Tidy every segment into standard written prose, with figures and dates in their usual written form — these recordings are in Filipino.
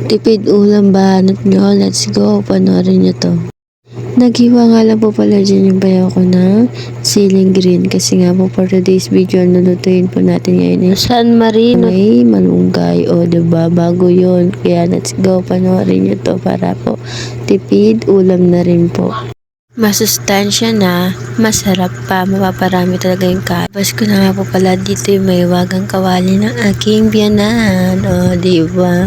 Tipid ulam ba? Hanap nyo? Let's go. Panoorin nyo to. Naghiwa nga lang po pala dyan yung bayaw ko ng siling green kasi nga po for today's video lulutuin po natin ngayon San Marino may malunggay o diba bago yon, kaya let's go panoorin nyo to para po tipid ulam na rin po. Masustansya na, masarap pa, mapaparami talaga yung kain. Tapos ko na nga po pala dito yung may wagang kawali ng aking biyanan. O, diba?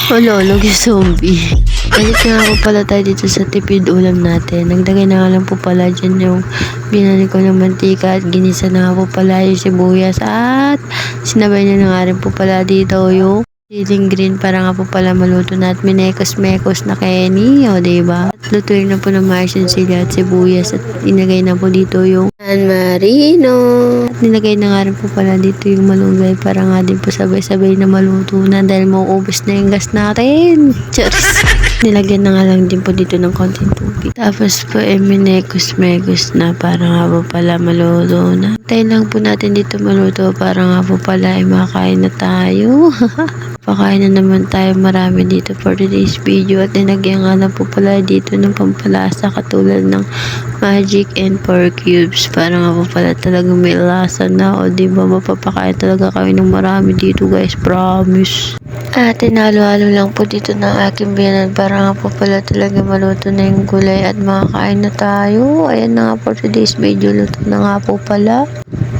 Lolog yung zombie. Balik na nga po pala tayo dito sa tipid ulam natin. Nagdagay na nga lang po pala dyan yung binali ko ng mantika at ginisa na nga po pala yung sibuyas at sinabay niya na nga rin po pala dito yung siling green para nga po pala maluto na at minekos-mekos na Kenny, o diba? At lutuin na po ng mais yung sila at sibuyas at inagay na po dito yung San Marino. At nilagay na nga rin po pala dito yung malunggay para nga din po sabay-sabay na maluto na dahil mauubos na yung gas natin. Cheers! Nilagyan na nga lang din po dito ng konting tubig. Tapos po minekos-mekos na para nga po pala maluto na. Tayo lang po natin dito maluto para nga po pala makain na tayo. Pakain na naman tayo marami dito for today's video at nilagyan nga lang po pala dito ng pampalasa katulad ng magic and 4 cubes para nga po pala talaga may lasa na o diba mapapakain talaga kami ng marami dito guys, promise. At tinalo-halo lang po dito ng aking biyanan para nga po pala talaga maluto na yung gulay at makakain na tayo. Ayan na nga for today's video, luto na nga po pala.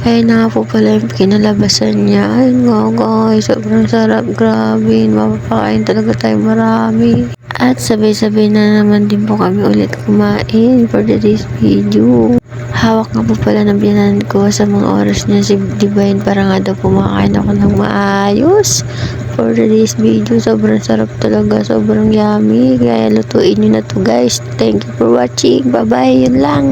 Ayan na nga po pala yung kinalabasan niya. Ay nga guys, sobrang sarap, grabe. Mapapakain talaga tayo marami. At sabay-sabay na naman din po kami ulit kumain for today's video. Hawak nga po pala ng biyanan ko sa mga oras niya si Divine para nga daw pumakain ako ng maayos. For today's video, sobrang sarap talaga, sobrang yummy. Kaya lutuin nyo na to guys. Thank you for watching. Bye-bye, yun lang.